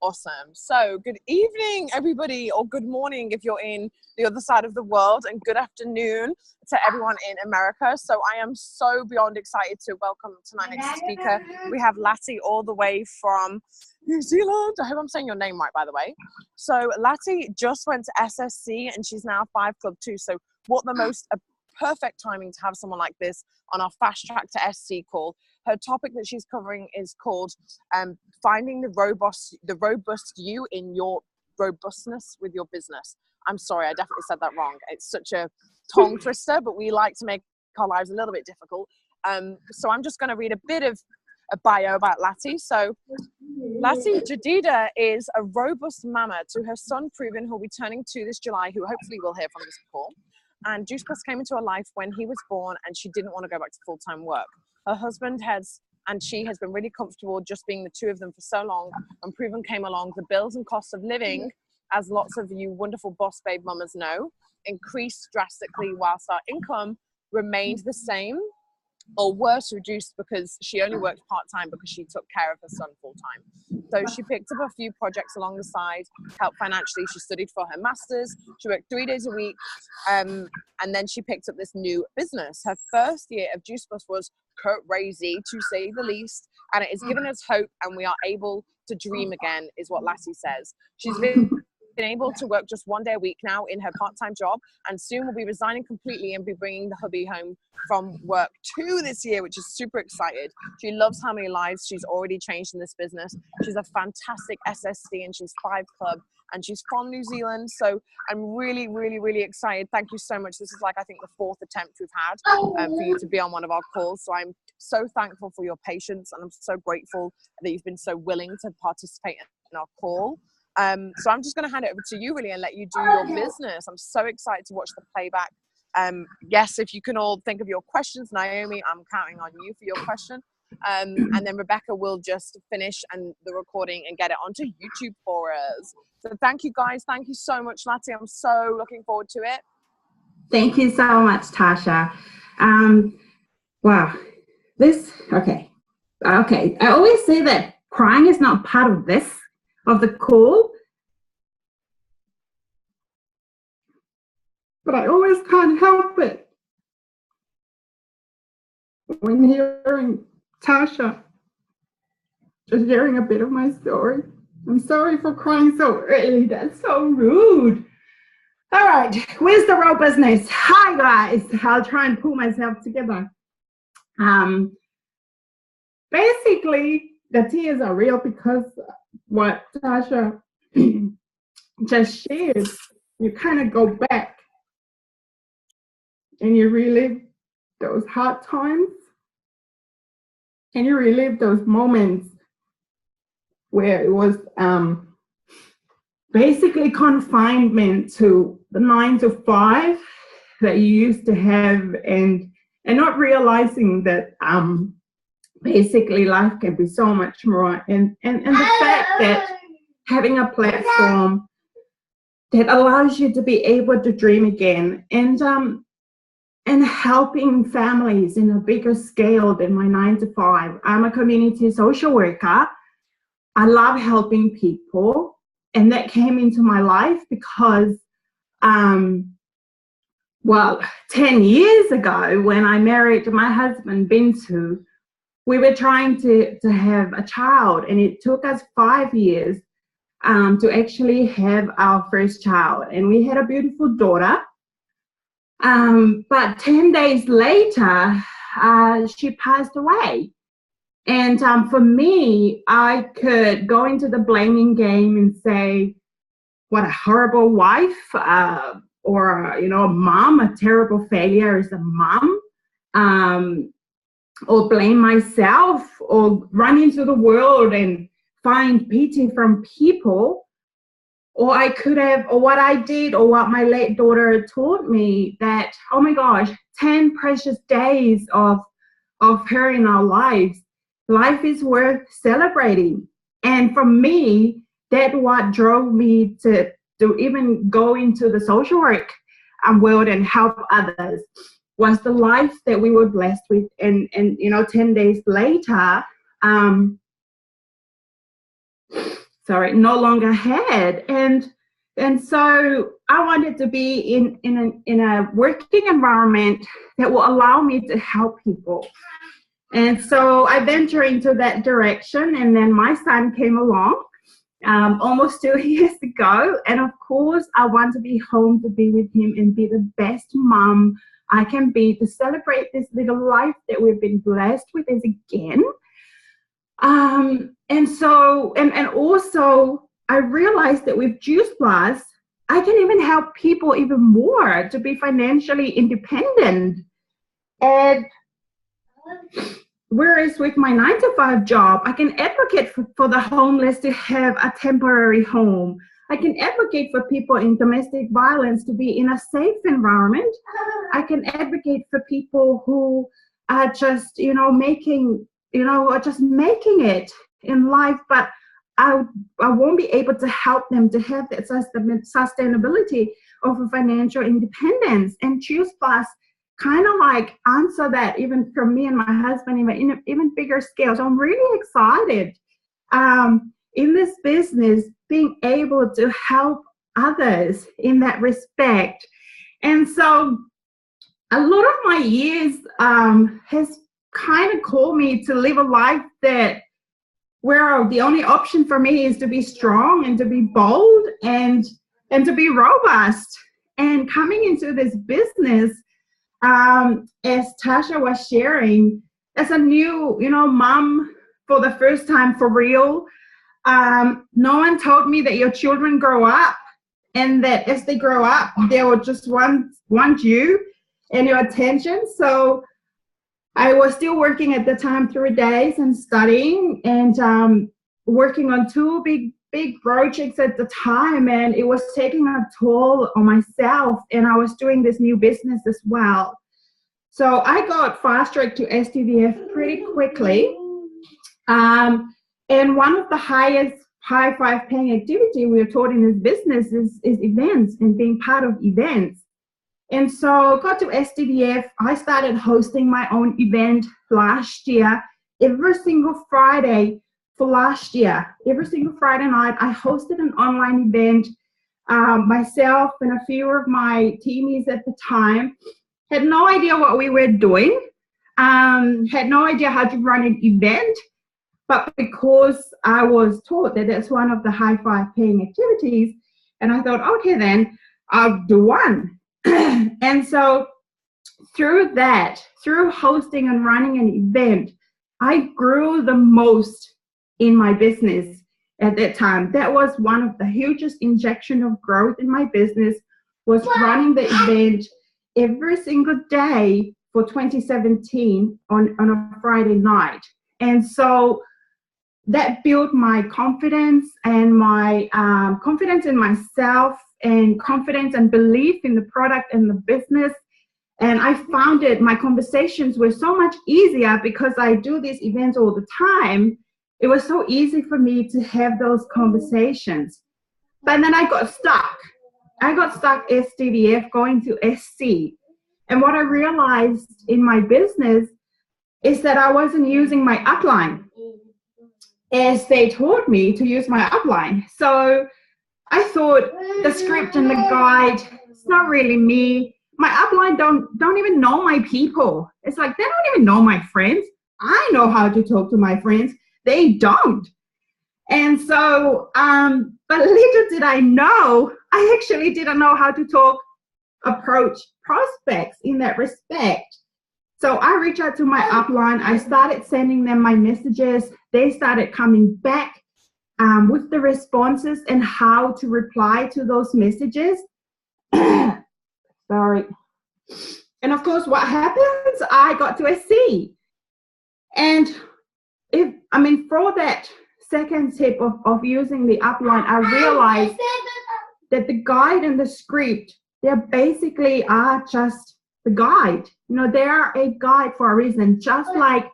Awesome. So good evening, everybody, or good morning if you're in the other side of the world, and good afternoon to everyone in America. So I am so beyond excited to welcome tonight's speaker. We have Lahti all the way from New Zealand. I hope I'm saying your name right, by the way. So Lahti just went to SSC and she's now 5 Club 2. So what the most perfect timing to have someone like this on our Fastrack to SC call. Her topic that she's covering is called finding the robust you in your robustness with your business. I'm sorry, I definitely said that wrong. It's such a tongue twister, but we like to make our lives a little bit difficult. So I'm just going to read a bit of a bio about Lahti. So Lahti Jedidiah is a robust mama to her son Proven, who'll be turning 2 this July, who hopefully we'll hear from this call. And Juice Plus came into her life when he was born and she didn't want to go back to full-time work. Her husband and she has been really comfortable just being the 2 of them for so long. When Proven came along, the bills and costs of living, as lots of you wonderful boss babe mamas know, increased drastically whilst our income remained the same or worse, reduced, because she only worked part-time because she took care of her son full-time. So she picked up a few projects along the side, helped financially. She studied for her master's. She worked 3 days a week. And then she picked up this new business. Her first year of Juice Plus was crazy, to say the least. And it has given us hope, and we are able to dream again, is what Lahti says. She's been able to work just 1 day a week now in her part-time job, and soon will be resigning completely and be bringing the hubby home from work too this year, which is super excited. She loves how many lives she's already changed in this business. She's a fantastic SSC and she's 5 Club and she's from New Zealand. So I'm really, really, really excited. Thank you so much. This is like, I think, the 4th attempt we've had for you to be on one of our calls. So I'm so thankful for your patience, and I'm so grateful that you've been so willing to participate in our call. So I'm just going to hand it over to you, really, and let you do your business. I'm so excited to watch the playback. Yes, if you can all think of your questions. Naomi, I'm counting on you for your question. And then Rebecca will just finish the recording and get it onto YouTube for us. So thank you, guys. Thank you so much, Lahti. I'm so looking forward to it. Thank you so much, Tasha. Wow. Okay. I always say that crying is not part of the call, but I always can't help it when hearing Tasha, just hearing a bit of my story. I'm sorry for crying so early. That's so rude. All right, where's the real business? Hi, guys. I'll try and pull myself together. Basically, the tears are real because what Tasha just shared, you kind of go back and you relive those hard times, and you relive those moments where it was basically confinement to the 9 to 5 that you used to have, and not realizing that basically life can be so much more, and the fact that having a platform that allows you to be able to dream again, and helping families in a bigger scale than my 9 to 5. I'm a community social worker. I love helping people, and that came into my life because 10 years ago, when I married my husband Bintu, we were trying to have a child, and it took us 5 years to actually have our first child, and we had a beautiful daughter. But 10 days later, she passed away. And for me, I could go into the blaming game and say, what a horrible wife, or, a mom, a terrible failure as a mom, or blame myself, or run into the world and find pity from people. Or I could have, or what I did, or what my late daughter taught me, that, oh my gosh, 10 precious days of her in our lives. Life is worth celebrating. And for me, that's what drove me to even go into the social work world and help others, was the life that we were blessed with. And 10 days later, no longer had. And so I wanted to be in a working environment that will allow me to help people. And so I ventured into that direction, and then my son came along almost 2 years ago. And of course, I want to be home to be with him and be the best mom I can be, to celebrate this little life that we've been blessed with as again. And so, and also I realized that with Juice Plus, I can even help people even more to be financially independent. And whereas with my 9-to-5 job, I can advocate for the homeless to have a temporary home. I can advocate for people in domestic violence to be in a safe environment. I can advocate for people who are just, making it in life, but I won't be able to help them to have that sustainability of a financial independence. And Choose Plus kind of like answer that, even for me and my husband, in even bigger scale. So I'm really excited in this business, being able to help others in that respect. And so a lot of my years has kind of called me to live a life where the only option for me is to be strong and to be bold and to be robust. And coming into this business, as Tasha was sharing, as a new, mom for the first time for real, no one told me that your children grow up and that as they grow up, they will just want you and your attention. So I was still working at the time 3 days and studying and working on 2 big projects at the time, and it was taking a toll on myself, and I was doing this new business as well. So I got Fastrack to STDF pretty quickly. And one of the highest high 5 paying activity we are taught in this business is events and being part of events. And so got to STDF, I started hosting my own event last year. Every single Friday for last year, every single Friday night, I hosted an online event. Myself and a few of my teamies at the time had no idea what we were doing, had no idea how to run an event, but because I was taught that that's one of the high 5 paying activities, and I thought, okay, then I'll do one. And so through hosting and running an event, I grew the most in my business at that time. That was one of the hugest injection of growth in my business, was running the event every single day for 2017 on a Friday night. And so that built my confidence and my confidence in myself and confidence and belief in the product and the business. And I found my conversations were so much easier because I do these events all the time. It was so easy for me to have those conversations. But then I got stuck. STDF going to SC. And what I realized in my business is that I wasn't using my upline as they taught me to use my upline. So I thought the script and the guide, it's not really me. My upline don't even know my people. It's like they don't even know my friends. I know how to talk to my friends. They don't. And so, but little did I know, I actually didn't know how to approach prospects in that respect. So I reached out to my upline. I started sending them my messages. They started coming back with the responses and how to reply to those messages. Sorry. And of course, what happens? I got to SC. And for that second tip of using the upline, I realized that the guide and the script, they basically are just the guide. They are a guide for a reason, just like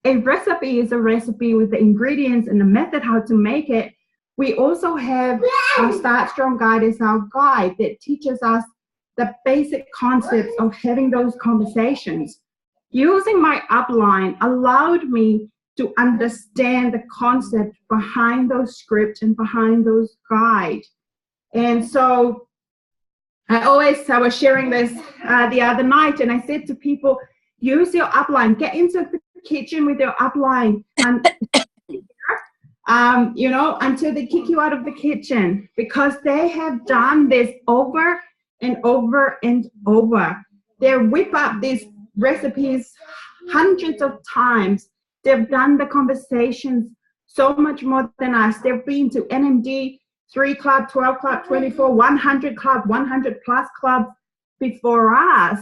a recipe is a recipe with the ingredients and the method how to make it. We also have our Start Strong guide as our guide that teaches us the basic concepts of having those conversations. Using my upline allowed me to understand the concept behind those scripts and behind those guides. And so I was sharing this the other night, and I said to people, use your upline, get into the kitchen with your upline, and until they kick you out of the kitchen, because they have done this over and over and over. They whip up these recipes hundreds of times. They've done the conversations so much more than us. They've been to NMD 3 Club, 12 Club, 24, 100 Club, 100 plus clubs before us.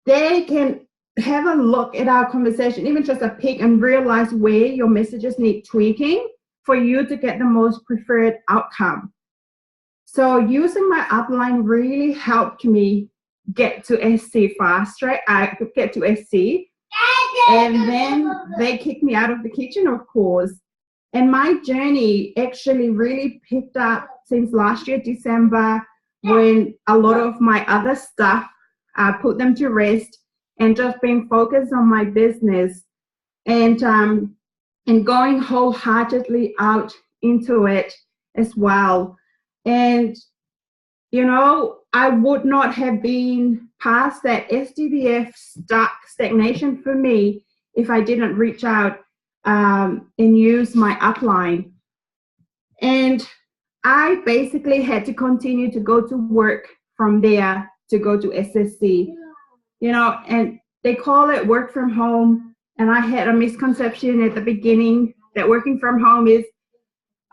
They can have a look at our conversation, even just a peek, and realize where your messages need tweaking for you to get the most preferred outcome. So using my upline really helped me get to SC Fastrack. I could get to SC, and then they kicked me out of the kitchen, of course. And my journey actually really picked up since last year, December, when a lot of my other stuff, I put them to rest and just being focused on my business and going wholeheartedly out into it as well. And, I would not have been past that SDVF stagnation for me if I didn't reach out and use my upline. And I basically had to continue to go to work from there to go to SSC, and they call it work from home. And I had a misconception at the beginning that working from home is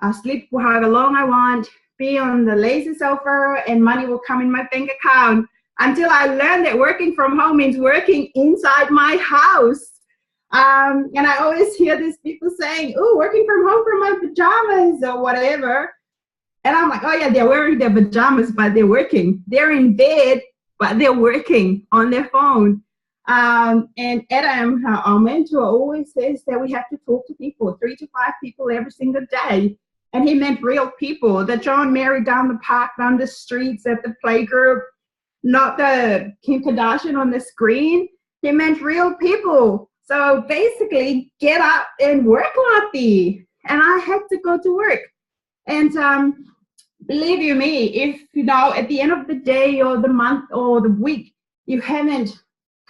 I sleep however long I want, be on the lazy sofa, and money will come in my bank account, until I learned that working from home means working inside my house. And I always hear these people saying, oh, working from home from my pajamas or whatever. And I'm like, oh yeah, they're wearing their pajamas, but they're working. They're in bed, but they're working on their phone. And Adam, our mentor, always says that we have to talk to people, 3 to 5 people every single day. And he meant real people, the John Mary down the park, down the streets, at the playgroup, not the Kim Kardashian on the screen. He meant real people. So basically, get up and work, Lahti. And I had to go to work. And believe you me, if, at the end of the day or the month or the week, you can't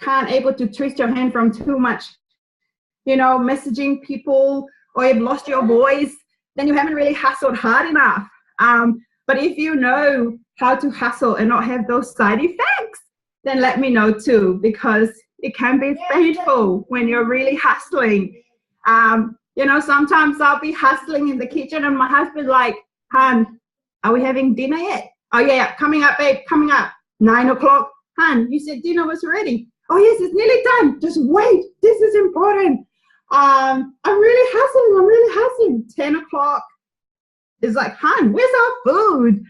able to twist your hand from too much, messaging people, or you've lost your voice, then you haven't really hustled hard enough. But if you know how to hustle and not have those side effects, then let me know too, because it can be painful when you're really hustling. Sometimes I'll be hustling in the kitchen and my husband's like, hon, are we having dinner yet? Oh yeah, coming up, babe, coming up. 9 o'clock. Hon, you said dinner was ready. Oh yes, it's nearly done. Just wait, this is important. I'm really hustling. 10 o'clock. It's like, hon, where's our food?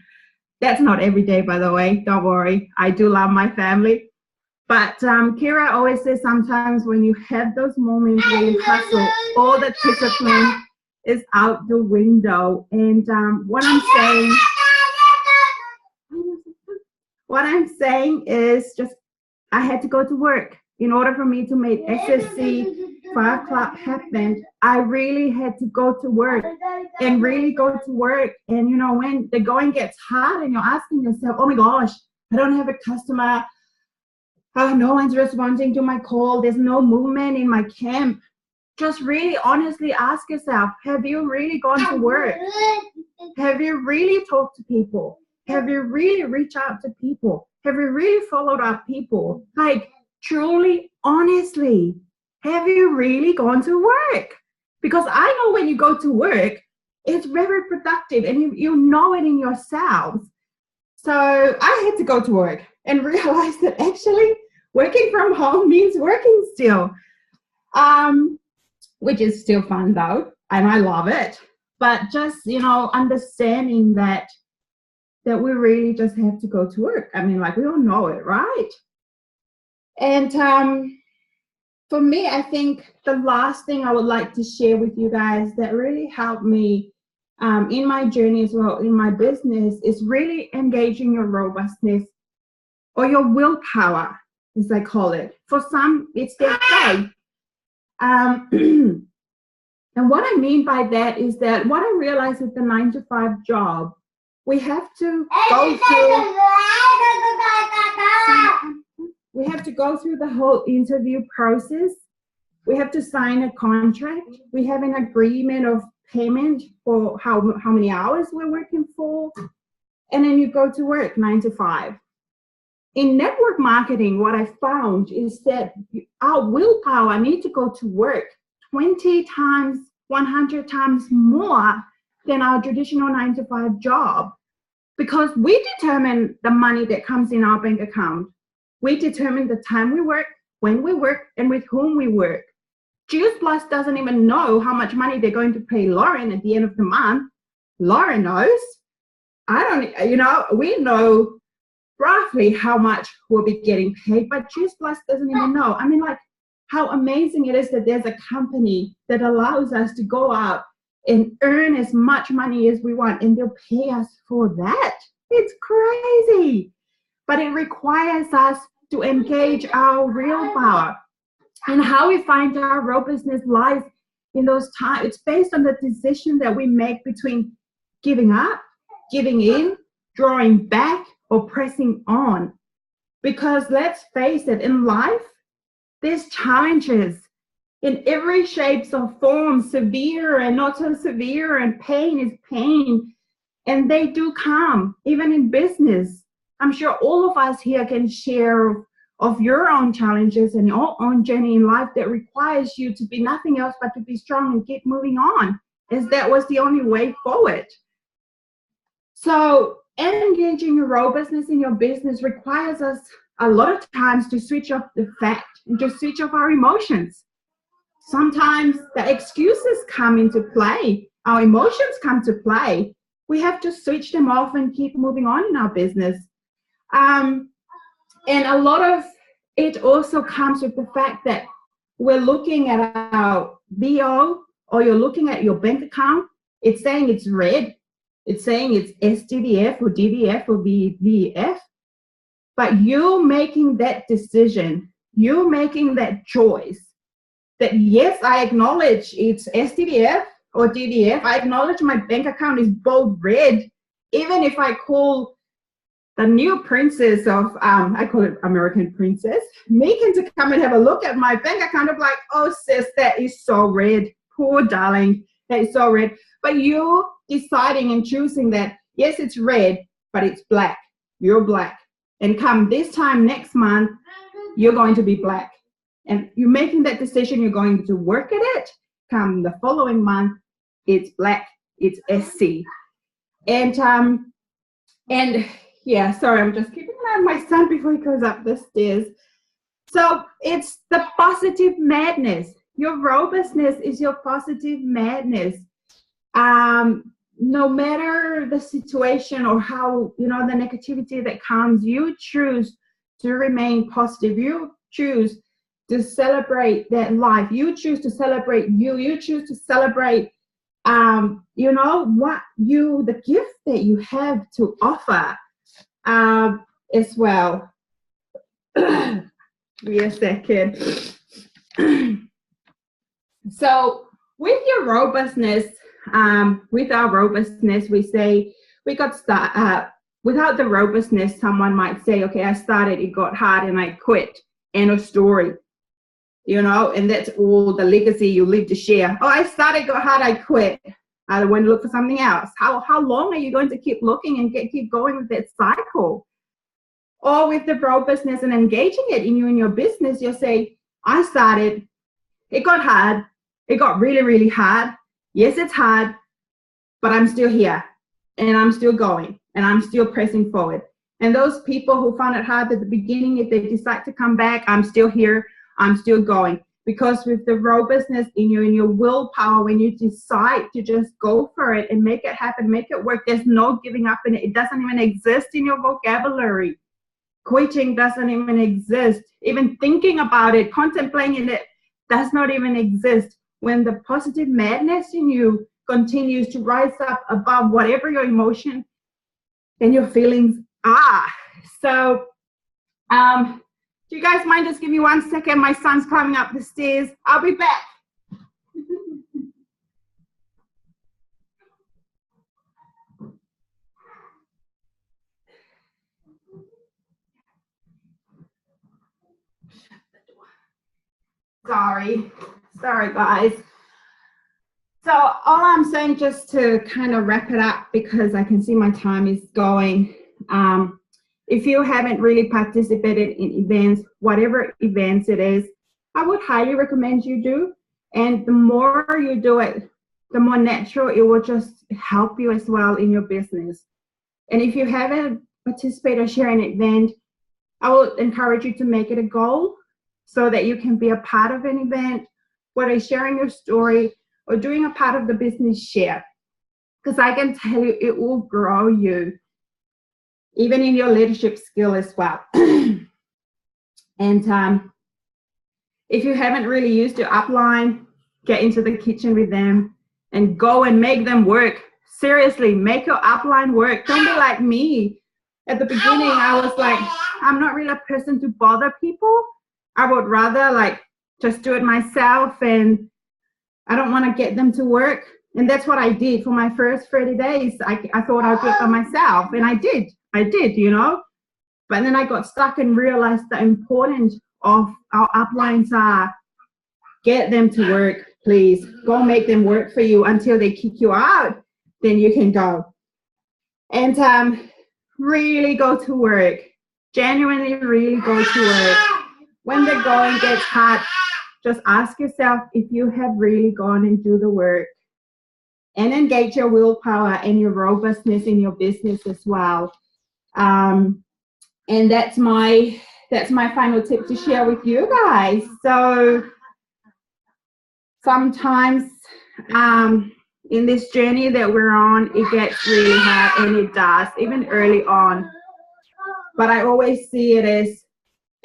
That's not every day, by the way. Don't worry. I do love my family. But Kira always says sometimes when you have those moments where you hustle, all the discipline is out the window. And what I'm saying is just I had to go to work. In order for me to make SSC 5 Club happen, I really had to go to work and really go to work. And when the going gets hard and you're asking yourself, oh my gosh, I don't have a customer. No one's responding to my call. There's no movement in my camp. Just really honestly ask yourself, have you really gone to work? Have you really talked to people? Have you really reached out to people? Have you really followed up people? Like, truly, honestly, have you really gone to work? Because I know when you go to work, it's very productive and you know it in yourselves. So I had to go to work and realize that actually working from home means working still, which is still fun though, and I love it. But just, understanding that we really just have to go to work. I mean, like, we all know it, right? And for me, I think the last thing I would like to share with you guys that really helped me in my journey as well, in my business, is really engaging your robustness or your willpower, as I call it. For some, it's their faith. And what I mean by that is that what I realize with the 9-to-5 job, we have to go through the whole interview process. We have to sign a contract. We have an agreement of payment for how many hours we're working for. And then you go to work 9-to-5. In network marketing, what I found is that our willpower need to go to work 20 times, 100 times more than our traditional 9-to-5 job, because we determine the money that comes in our bank account. We determine the time we work, when we work, and with whom we work. Juice Plus doesn't even know how much money they're going to pay Lauren at the end of the month. Lauren knows. I don't, we know roughly how much we'll be getting paid, but Juice Plus doesn't even know. I mean, like, how amazing it is that there's a company that allows us to go out and earn as much money as we want, and they'll pay us for that. It's crazy. But it requires us to engage our real power. And how we find our real business lies in those times. It's based on the decision that we make between giving up, giving in, drawing back, or pressing on. Because let's face it, in life, there's challenges in every shapes or form, severe and not so severe, and pain is pain. And they do come, even in business. I'm sure all of us here can share of your own challenges and your own journey in life that requires you to be nothing else but to be strong and keep moving on, as that was the only way forward. So engaging your role business in your business requires us a lot of times to switch off the fact and to switch off our emotions. Sometimes the excuses come into play. Our emotions come to play. We have to switch them off and keep moving on in our business. And a lot of it also comes with the fact that we're looking at our BO, or you're looking at your bank account. It's saying it's red. It's saying it's SDDF or DDF or VVF. But you're making that decision. You're making that choice that, yes, I acknowledge it's SDDF or DDF. I acknowledge my bank account is both red. Even if I call the new princess of, I call it American Princess, Megan, to come and have a look at my bank account, I'm like, oh, sis, that is so red. Poor darling, that is so red. But you're deciding and choosing that, yes, it's red, but it's black. You're black. And come this time next month, you're going to be black. And you're making that decision, you're going to work at it. Come the following month, it's black, it's SC. And yeah, sorry, I'm just keeping an eye on my son before he goes up the stairs. So it's the positive madness. Your raw business is your positive madness. No matter the situation or how, the negativity that comes, you choose to remain positive. You choose to celebrate that life. You choose to celebrate you. You choose to celebrate, the gift that you have to offer. As well. Give me a second. So with your robustness, with our robustness, we say we got started. Without the robustness, someone might say, okay, I started, it got hard, and I quit. End of story. And that's all the legacy you live to share. Oh, I started, got hard, I quit. I went to look for something else. How long are you going to keep looking and keep going with that cycle? Or with the pro business and engaging it in your business, you'll say, I started, it got hard. It got really, really hard. Yes, it's hard, but I'm still here and I'm still going and I'm still pressing forward. And those people who found it hard at the beginning, if they decide to come back, I'm still here, I'm still going. Because with the raw business in your willpower, when you decide to just go for it and make it happen, make it work, there's no giving up in it. It doesn't even exist in your vocabulary. Quitting doesn't even exist. Even thinking about it, contemplating it, does not even exist. When the positive madness in you continues to rise up above whatever your emotion and your feelings are. So, do you guys mind just give me 1 second? My son's climbing up the stairs. I'll be back. Sorry guys. So all I'm saying, just to kind of wrap it up, because I can see my time is going. If you haven't really participated in events, whatever events it is, I would highly recommend you do. And the more you do it, the more natural it will just help you as well in your business. And if you haven't participated or share an event, I will encourage you to make it a goal so that you can be a part of an event, whether it's sharing your story or doing a part of the business share. Because I can tell you, it will grow you, even in your leadership skill as well. And if you haven't really used your upline, get into the kitchen with them and go and make them work. Seriously, make your upline work. Don't be like me. At the beginning, I was like, I'm not really a person to bother people. I would rather like just do it myself, and I don't want to get them to work. And that's what I did for my first 30 days. I thought I'd do it by myself, and I did, you know. But then I got stuck and realized the importance of our uplines are, get them to work, please. Go make them work for you until they kick you out. Then you can go. And really go to work. Genuinely really go to work. When the going gets hard, just ask yourself if you have really gone and do the work. And engage your willpower and your robustness in your business as well. And that's my final tip to share with you guys. So sometimes in this journey that we're on, it gets really hard, and it does, even early on. But I always see it as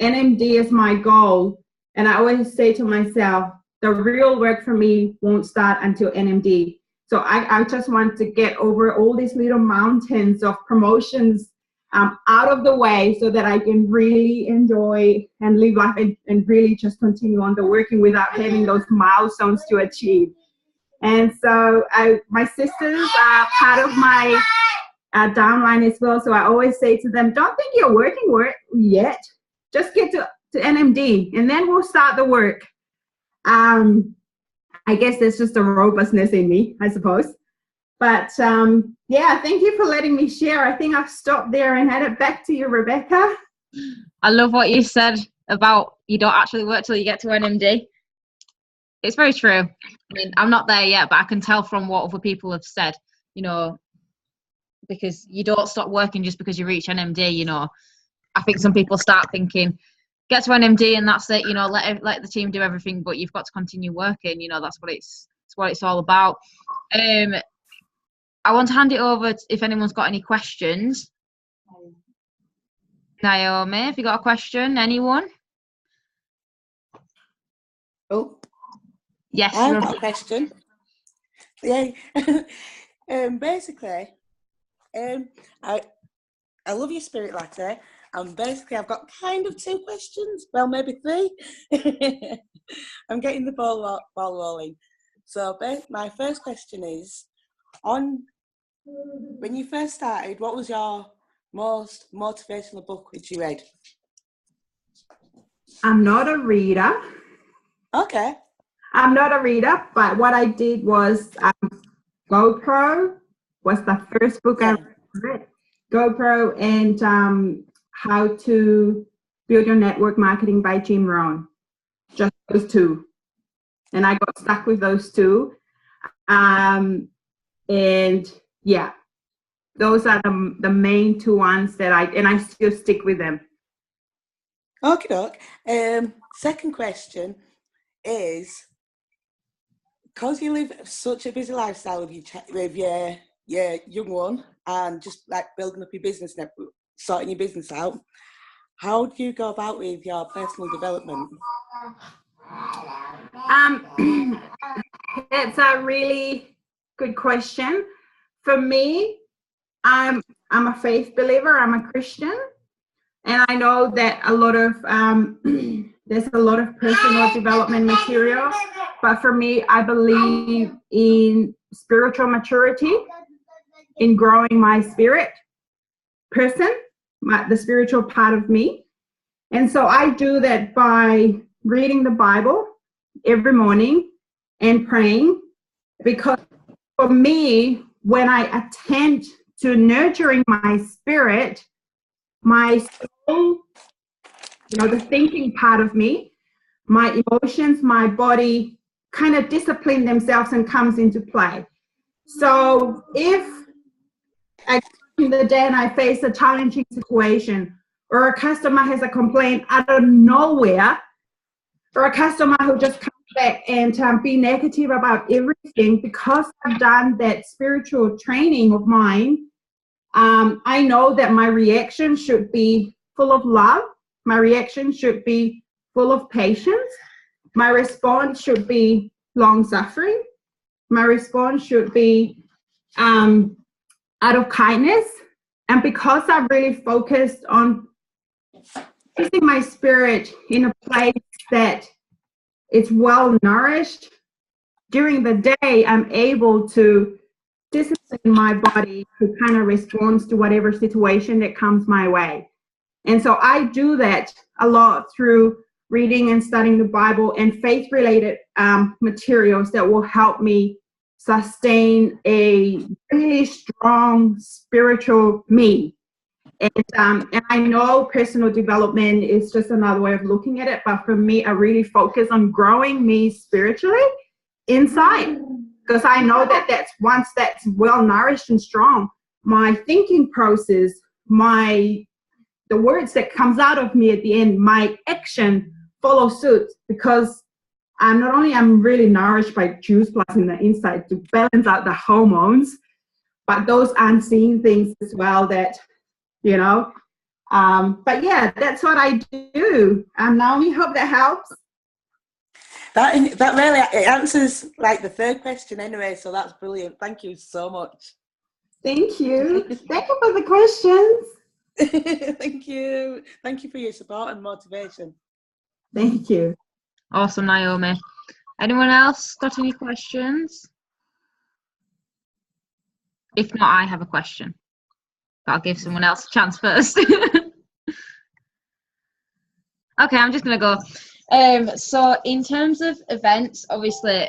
NMD is my goal. And I always say to myself, the real work for me won't start until NMD. So I just want to get over all these little mountains of promotions out of the way so that I can really enjoy and live life and really just continue on the working without having those milestones to achieve. And so my sisters are part of my downline as well. So I always say to them, don't think you're working yet. Just get to NMD, and then we'll start the work. I guess there's just a robustness in me, I suppose. But yeah, thank you for letting me share. I think I've stopped there and hand it back to you, Rebecca. I love what you said about you don't actually work till you get to NMD. It's very true. I mean, I'm not there yet, but I can tell from what other people have said, you know, because you don't stop working just because you reach NMD, you know. I think some people start thinking, get to NMD and that's it, you know, let the team do everything, but you've got to continue working, you know, that's what it's all about. I want to hand it over if anyone's got any questions. Naomi, have you got a question? Anyone? Oh, yes, I've got a question. Yeah, basically, I love your spirit, Lahti. And basically, I've got kind of two questions. Well, maybe three. I'm getting the ball rolling. So my first question is, when you first started, what was your most motivational book which you read? I'm not a reader. Okay. I'm not a reader, but what I did was GoPro was the first book I read. GoPro and How to Build Your Network Marketing by Jim Rohn. Just those two. And I got stuck with those two. And yeah, those are the main two ones that I still stick with them. Okay, doc. Second question is, because you live such a busy lifestyle with your young one and just like building up your business and sorting your business out, how do you go about with your personal development? That's a really good question. For me, I'm a faith believer. I'm a Christian, and I know that a lot of there's a lot of personal development material. But for me, I believe in spiritual maturity, in growing my spirit person, the spiritual part of me. And so I do that by reading the Bible every morning and praying, because for me, when I attend to nurturing my spirit, my soul, the thinking part of me, my emotions, my body kind of discipline themselves and comes into play. So if in the day and I face a challenging situation, or a customer has a complaint out of nowhere, or a customer who just comes back and be negative about everything, because I've done that spiritual training of mine, I know that my reaction should be full of love. My reaction should be full of patience. My response should be long-suffering. My response should be out of kindness. And because I've really focused on keeping my spirit in a place that it's well nourished, during the day, I'm able to discipline my body to kind of respond to whatever situation that comes my way. And so I do that a lot through reading and studying the Bible and faith-related materials that will help me sustain a really strong spiritual me. And I know personal development is just another way of looking at it, but for me, I really focus on growing me spiritually inside, because I know that once that's well nourished and strong, my thinking process, the words that comes out of me at the end, my action follow suit, because I'm really nourished by juice plus in the inside to balance out the hormones, but those unseen things as well that, but yeah, that's what I do. Naomi, hope that helps. That really, it answers like the third question anyway, so that's brilliant. Thank you so much. Thank you. Thank you for the questions. Thank you. Thank you for your support and motivation. Thank you. Awesome, Naomi. Anyone else got any questions? If not, I have a question. But I'll give someone else a chance first. Okay, I'm just going to go. So in terms of events, obviously,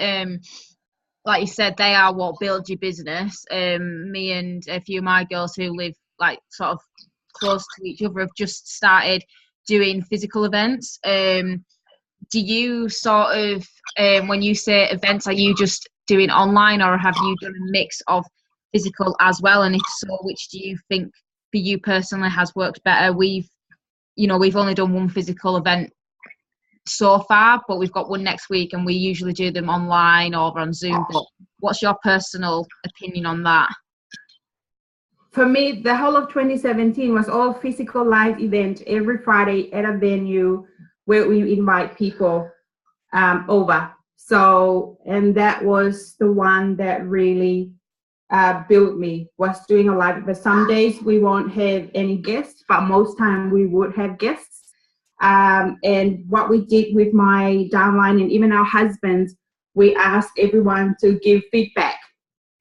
like you said, they are what builds your business. Me and a few of my girls who live like sort of close to each other have just started doing physical events. Do you sort of, when you say events, are you just doing online, or have you done a mix of physical as well? And if so, which do you think for you personally has worked better? We've only done one physical event so far, but we've got one next week, and we usually do them online or on Zoom. But what's your personal opinion on that? For me, the whole of 2017 was all physical live event every Friday at a venue where we invite people over. So, and that was the one that really built me, was doing a live. But some days we won't have any guests, but most time we would have guests. And what we did with my downline and even our husbands, we asked everyone to give feedback.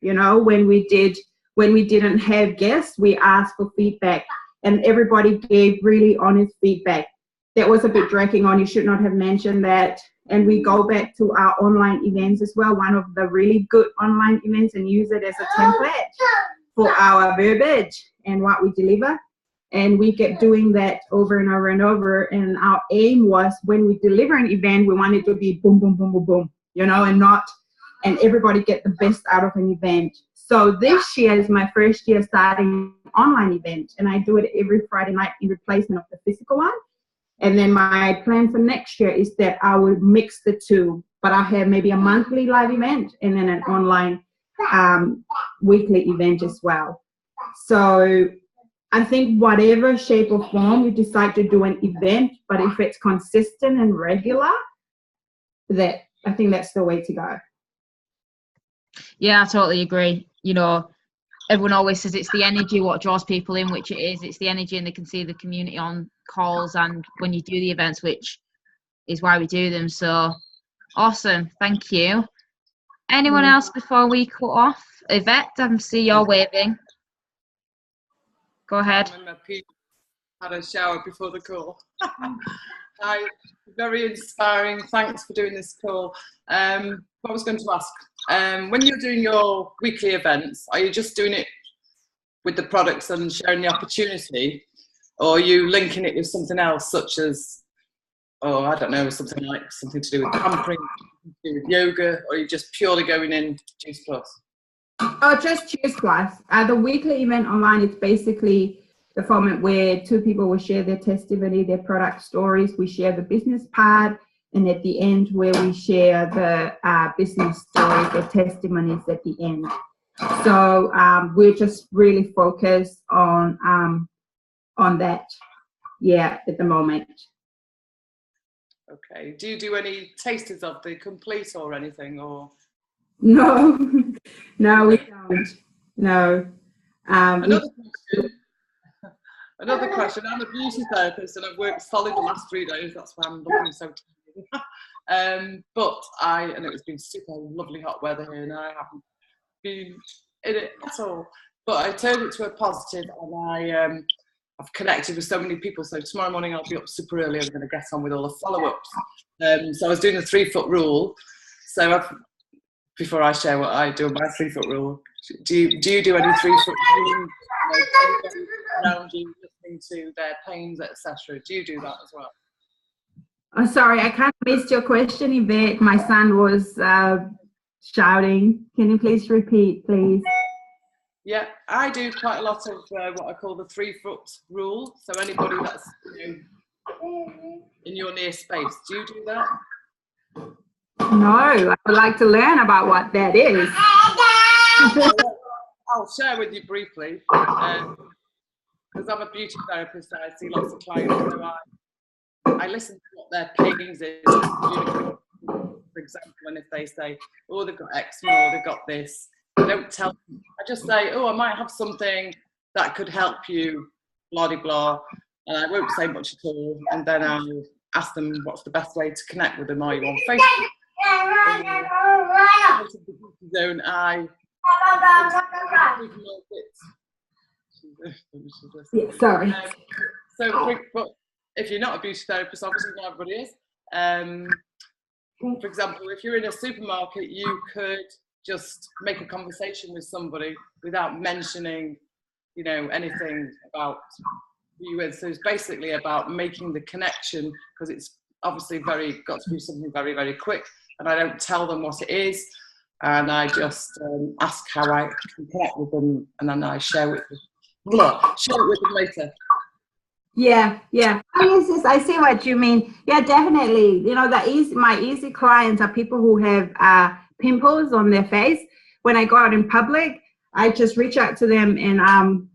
When we didn't have guests, we asked for feedback, and everybody gave really honest feedback. That was a bit dragging on. You should not have mentioned that. And we go back to our online events as well, one of the really good online events, and use it as a template for our verbiage and what we deliver. And we kept doing that over and over and over. And our aim was, when we deliver an event, we want it to be boom, boom, boom, boom, boom, and everybody get the best out of an event. So this year is my first year starting online event, and I do it every Friday night in replacement of the physical one. And then my plan for next year is that I will mix the two, but I'll have maybe a monthly live event and then an online weekly event as well. So I think whatever shape or form you decide to do an event, but if it's consistent and regular, I think that's the way to go. Yeah, I totally agree. Everyone always says it's the energy what draws people in, which it is. It's the energy, and they can see the community on calls and when you do the events, which is why we do them. So awesome. Thank you. Anyone else before we cut off? Yvette, I can see you're waving. Go ahead. I had a shower before the call. Hi, very inspiring. Thanks for doing this call. What I was going to ask, when you're doing your weekly events, are you just doing it with the products and sharing the opportunity, or are you linking it with something else, such as, oh, I don't know, something to do with pampering, something to do with yoga, or are you just purely going in Juice Plus? Oh, just Juice Plus. The weekly event online is basically the format where two people will share their testimony, their product stories. We share the business part, and at the end, where we share the business stories, the testimonies at the end. So we're just really focused on that, yeah, at the moment. Okay. Do you do any tasters of the complete or anything, or? No, no, we don't. No. Another question. I'm a beauty therapist and I've worked solid the last 3 days. That's why I'm looking so tired. And it's been super lovely hot weather here, and I haven't been in it at all. But I turned it to a positive, and I've connected with so many people. So tomorrow morning I'll be up super early. I'm going to get on with all the follow-ups. So I was doing the 3-foot rule. So before I share what I do on my 3-foot rule, do you do any 3-foot rules? Around you, listening to their pains, etc. Do you do that as well? Oh, sorry, I kind of missed your question, Yvette. My son was shouting. Can you please repeat, please? Yeah, I do quite a lot of what I call the 3-foot rule. So anybody that's in your near space, do you do that? No, I would like to learn about what that is. I'll share with you briefly. Because I'm a beauty therapist, I see lots of clients, so I listen to what their pains is. For example, and if they say, oh, they've got eczema, or they've got this, I don't tell them. I just say, oh, I might have something that could help you, blah, blah, blah, and I won't say much at all, and then I'll ask them what's the best way to connect with them. Are you on Facebook? Out of the beauty zone, Yeah, sorry. But if you're not a beauty therapist, obviously not everybody is. For example, if you're in a supermarket, you could just make a conversation with somebody without mentioning, anything about who you with. So it's basically about making the connection, because it's obviously got to be something very, very quick. And I don't tell them what it is, and I just ask how I can connect with them, and then I share it with them later. Yeah. Oh, yes, I see what you mean. Yeah, definitely. My easy clients are people who have pimples on their face. When I go out in public, I just reach out to them, and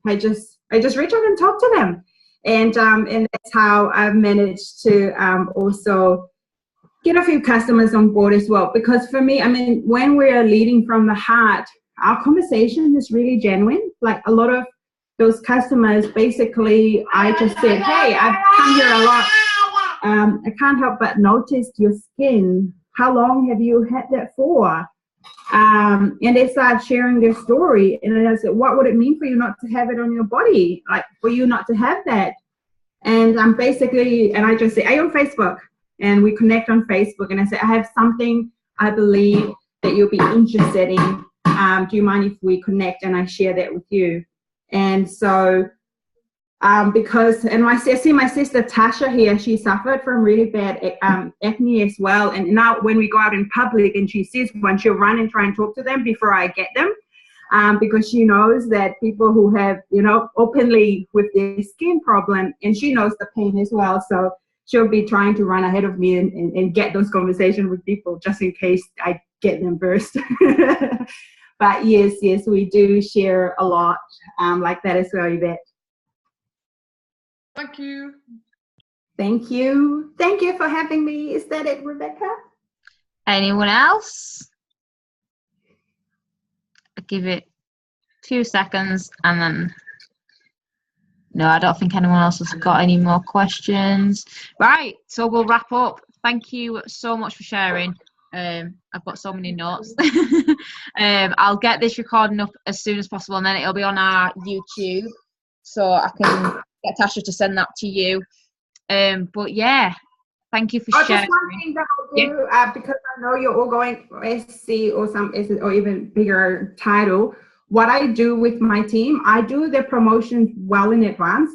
I just reach out and talk to them, and that's how I've managed to also get a few customers on board as well. Because for me, when we're leading from the heart, our conversation is really genuine. Like a lot of those customers, basically, I just said, hey, I've come here a lot. I can't help but notice your skin. How long have you had that for? And they start sharing their story. And I said, what would it mean for you not to have it on your body? Like for you not to have that? And I just say, are you on Facebook? And we connect on Facebook, and I say, I have something I believe that you'll be interested in. Do you mind if we connect and I share that with you? And so, I see my sister Tasha here, she suffered from really bad acne as well. And now when we go out in public and she sees one, she'll run and try and talk to them before I get them. Because she knows that people who have, openly with their skin problem, and she knows the pain as well. So she'll be trying to run ahead of me and get those conversations with people just in case I get them first. But yes, we do share a lot like that as well, Yvette. Thank you. Thank you. Thank you for having me. Is that it, Rebecca? Anyone else? I'll give it 2 seconds and then... No, I don't think anyone else has got any more questions. Right, so we'll wrap up. Thank you so much for sharing. I've got so many notes. I'll get this recording up as soon as possible, and then it'll be on our YouTube, so I can get Tasha to send that to you. But yeah, Thank you for Just sharing. one thing that I'll do, because I know you're all going for SC or some or even bigger title. What I do with my team, I do the promotions well in advance.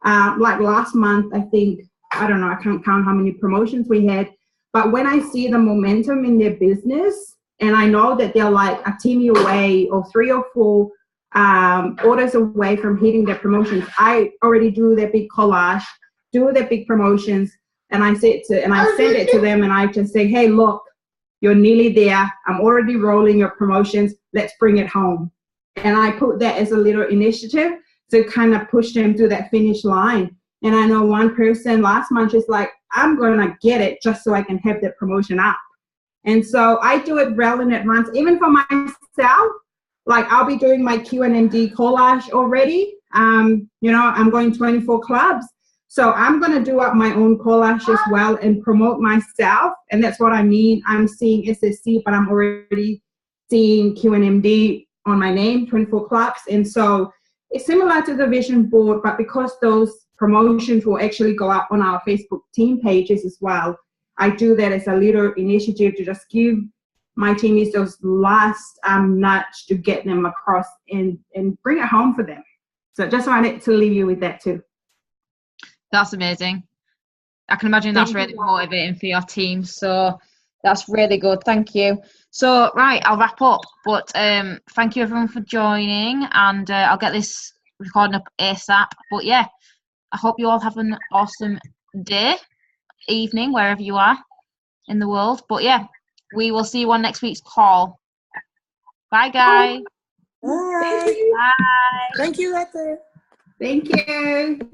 Like last month, I think, I don't know, I can't count how many promotions we had. But when I see the momentum in their business, and I know that they're like a team away or 3 or 4 orders away from hitting their promotions, I already do their big collage, do their big promotions, and I send it to them, and I just say, hey, look, you're nearly there. I'm already rolling your promotions. Let's bring it home. And I put that as a little initiative to kind of push them to that finish line. And I know one person last month is like, I'm going to get it just so I can have that promotion up. And so I do it well in advance, even for myself. Like I'll be doing my Q&MD collage already. You know, I'm going 24 clubs. So I'm going to do up my own collage as well and promote myself. And that's what I mean. I'm seeing SSC, but I'm already seeing Q&MD on my name, 24 clubs. And so it's similar to the vision board, but because those promotions will actually go up on our Facebook team pages as well, I do that as a little initiative to just give my teamies those last nudge to get them across and bring it home for them. So just wanted to leave you with that too. That's amazing. I can imagine that's really motivating for your team. So that's really good. Thank you. So, right, I'll wrap up. But thank you, everyone, for joining. And I'll get this recording up ASAP. But, yeah, I hope you all have an awesome day, evening, wherever you are in the world. But, yeah, we will see you on next week's call. Bye, guys. Bye. Bye. Thank you, Lahti. Thank you.